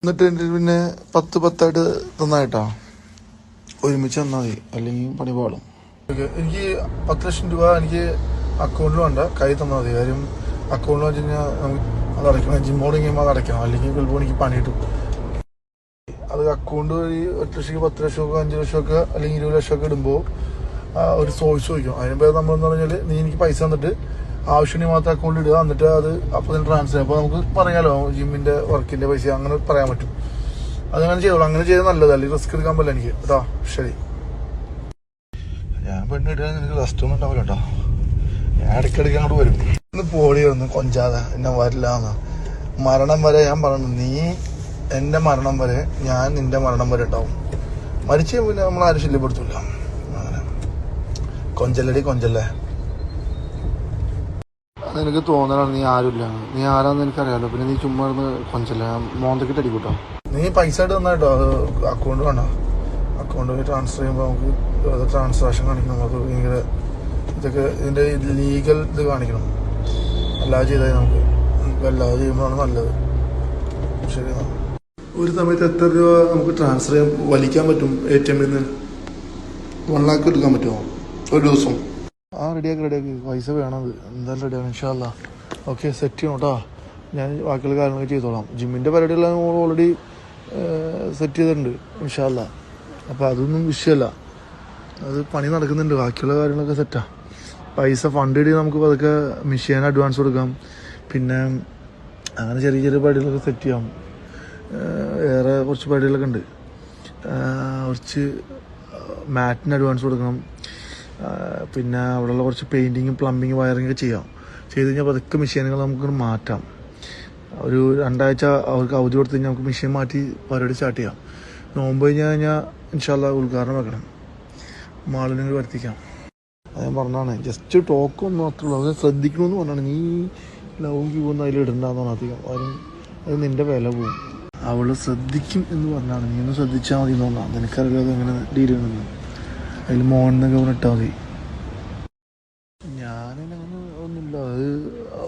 എന്നിട്ട് പിന്നെ 10 തന്നായിട്ടാ ഒരുമിച്ച് തന്നാൽ മതി, അല്ലെങ്കിൽ പണി പാടും. എനിക്ക് 10 ലക്ഷം രൂപ എനിക്ക് അക്കൗണ്ടിൽ വേണ്ട, കൈ തന്നാൽ മതി. കാര്യം അക്കൗണ്ടിൽ വെച്ച് കഴിഞ്ഞാൽ നമുക്ക് അത് അടയ്ക്കണം, ജിമ്മോട് കഴിയുമ്പോൾ അത് അടയ്ക്കണം, അല്ലെങ്കിൽ ചിലപ്പോൾ എനിക്ക് പണി കിട്ടും. അത് അക്കൗണ്ട് വഴി 1 ലക്ഷം 10 ലക്ഷമൊക്കെ 5 ലക്ഷമൊക്കെ അല്ലെങ്കിൽ 20 ലക്ഷമൊക്കെ ഇടുമ്പോൾ ഒരു സോഴ്സ് ചോദിക്കും. അതിന് പേര് നമ്മളെന്ന് പറഞ്ഞാൽ നീ എനിക്ക് പൈസ തന്നിട്ട് ആവശ്യമുണ്ടെങ്കിൽ മാത്രം അക്കൗണ്ടിൽ ഇടുക, എന്നിട്ട് അത് അപ്പോൾ തന്നെ ട്രാൻസ്ഫർ ചെയ്യാം. അപ്പോൾ നമുക്ക് പറയാലോ ജിമ്മിൻ്റെ വർക്കിൻ്റെ പൈസ അങ്ങനെ പറയാൻ പറ്റും. അതങ്ങനെ ചെയ്തോളൂ. അങ്ങനെ ചെയ്താൽ നല്ലത്, അല്ലെങ്കിൽ റിസ്ക് എടുക്കാൻ പറ്റില്ല എനിക്ക് കേട്ടോ. ശരി, ഞാൻ പെണ്ണിട്ട് എനിക്ക് റെസ്റ്റ് ഒന്നും ഉണ്ടാവില്ല കേട്ടോ. ഞാൻ ഇടയ്ക്കിടയ്ക്ക് അങ്ങോട്ട് വരും. ഇന്ന് പോളി വന്ന് കൊഞ്ചാതെ എന്നെ വരില്ല എന്ന് മരണം വരെ ഞാൻ പറഞ്ഞു. നീ എൻ്റെ മരണം വരെ, ഞാൻ നിന്റെ മരണം വരെ ഉണ്ടാവും. മരിച്ചു പിന്നെ നമ്മളാരും ശല്യപ്പെടുത്തില്ല. അങ്ങനെ കൊഞ്ചല്ലടി കൊഞ്ചല്ലേ. അതെനിക്ക് തോന്നലാണ് നീ ആരുമില്ല, നീ ആരാന്ന് എനിക്കറിയാലോ. പിന്നെ നീ ചുമ്മാ കൊഞ്ചല്ല, മോന്തക്കിട്ട് അടിക്കൂട്ടോ. നീ പൈസ ആയിട്ട് തന്നായിട്ടോ, അത് അക്കൗണ്ട് വേണ്ട. അക്കൗണ്ട് വഴി ട്രാൻസ്ഫർ ചെയ്യുമ്പോൾ നമുക്ക് ട്രാൻസാക്ഷൻ കാണിക്കണം. അത് ഭയങ്കര ഇതൊക്കെ ഇതിൻ്റെ ലീഗൽ ഇത് കാണിക്കണം. അല്ലാതെ ചെയ്താൽ നമുക്ക് അല്ലാതെ ചെയ്യുമ്പോഴാണ് നല്ലത്. ശരി, ഒരു സമയത്ത് എത്ര രൂപ നമുക്ക് ട്രാൻസ്ഫർ ചെയ്യാൻ വലിക്കാൻ പറ്റും ATM-ൽ നിന്ന്? 1 lakh എടുക്കാൻ പറ്റുമോ ഒരു ദിവസം? റെഡിയാക്കി പൈസ വേണം. എന്തായാലും റെഡിയാണ് ഇൻഷാ അല്ലാ. ഓക്കെ, സെറ്റ് ചെയ്യണം കേട്ടോ. ഞാൻ ബാക്കിയുള്ള കാര്യങ്ങളൊക്കെ ചെയ്തോളാം. ജിമ്മിൻ്റെ പരിപാടികളെല്ലാം ഓൾറെഡി സെറ്റ് ചെയ്തിട്ടുണ്ട് ഇൻഷാ അല്ലാ. അപ്പോൾ അതൊന്നും വിഷയമല്ല, അത് പണി നടക്കുന്നുണ്ട്. ബാക്കിയുള്ള കാര്യങ്ങളൊക്കെ സെറ്റാണ്. പൈസ ഫണ്ട് ഇടി നമുക്ക് അതൊക്കെ മെഷീൻ അഡ്വാൻസ് കൊടുക്കാം. പിന്നെ അങ്ങനെ ചെറിയ ചെറിയ പരിപാടികളൊക്കെ സെറ്റ് ചെയ്യാം. വേറെ കുറച്ച് പരിപാടികളൊക്കെ ഉണ്ട്. കുറച്ച് മാറ്റിന് അഡ്വാൻസ് കൊടുക്കണം. പിന്നെ അവിടെയുള്ള കുറച്ച് പെയിൻറ്റിങ്ങും പ്ലംബിങ് വയറിങ്ങൊക്കെ ചെയ്യാം. ചെയ്ത് കഴിഞ്ഞാൽ അതൊക്കെ മെഷീനുകൾ നമുക്ക് മാറ്റാം. ഒരു 2 ആഴ്ച അവർക്ക് അവധി കൊടുത്തു കഴിഞ്ഞാൽ നമുക്ക് മെഷീൻ മാറ്റി പരിപാടി സ്റ്റാർട്ട് ചെയ്യാം. നോമ്പ് കഴിഞ്ഞാൽ ഇൻഷാ അല്ലാ ഉദ്ഘാടനം വെക്കണം, മാളിനെ വരുത്തിക്കാം. അത് ഞാൻ പറഞ്ഞാണ്. ജസ്റ്റ് ടോക്കൊന്നും അത്രേ ഉള്ളൂ. അത് ശ്രദ്ധിക്കണമെന്ന് പറഞ്ഞാണ്. നീ ലവും ക്യൂവൊന്നും അതിൽ ഇടണ്ടെന്ന് പറഞ്ഞാൽ അധികം കാര്യം അത് നിൻ്റെ വില പോവും. അവൾ ശ്രദ്ധിക്കും എന്ന് പറഞ്ഞാണ്. നീ ഒന്ന് ശ്രദ്ധിച്ചാൽ മതി എന്ന് പറഞ്ഞാൽ. നിനക്കറിയാതെ എങ്ങനെ ഡീൽ ചെയ്യണമെന്ന്. അതിൽ മോനെന്നൊക്കെ ഇട്ടാൽ മതി. ഞാനങ്ങനെ ഒന്നുമില്ല, അത്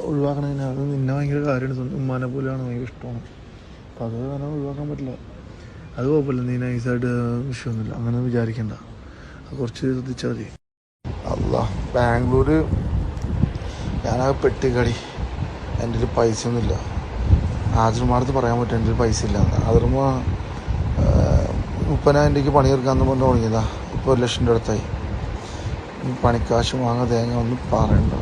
ഒഴിവാക്കണതിന്. അത് നിന്നെ ഭയങ്കര കാര്യമാണ്, ഉമ്മാനെ പോലെയാണ്, ഭയങ്കര ഇഷ്ടമാണ്. അപ്പോൾ അത് അങ്ങനെ ഒഴിവാക്കാൻ പറ്റില്ല. അത് കുഴപ്പമില്ല, നീ നൈസായിട്ട് വിഷയമൊന്നുമില്ല, അങ്ങനെ വിചാരിക്കണ്ട. അത് കുറച്ച് ശ്രദ്ധിച്ചാൽ മതി. അല്ല, ബാംഗ്ലൂർ ഞാനാകെ പെട്ടിക്കടി. എൻ്റെ ഒരു പൈസ ഒന്നുമില്ല. ആദ്യമാടത്ത് പറയാൻ പറ്റും എൻ്റെ ഒരു പൈസ ഇല്ല. അതിർമ 30,000 രൂപയ്ക്ക് പണി തീർക്കാമെന്ന് പറഞ്ഞ് തുടങ്ങിയതാ. ഇപ്പോൾ 1 ലക്ഷം രൂപ അടുത്തായി. പണിക്കാശ് വാങ്ങാൻ തേങ്ങ ഒന്നും പറയണ്ട.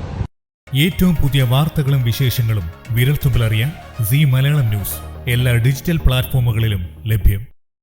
ഏറ്റവും പുതിയ വാർത്തകളും വിശേഷങ്ങളും വിരൽത്തുമ്പിലറിയാൻ സീ മലയാളം ന്യൂസ് എല്ലാ ഡിജിറ്റൽ പ്ലാറ്റ്ഫോമുകളിലും ലഭ്യം.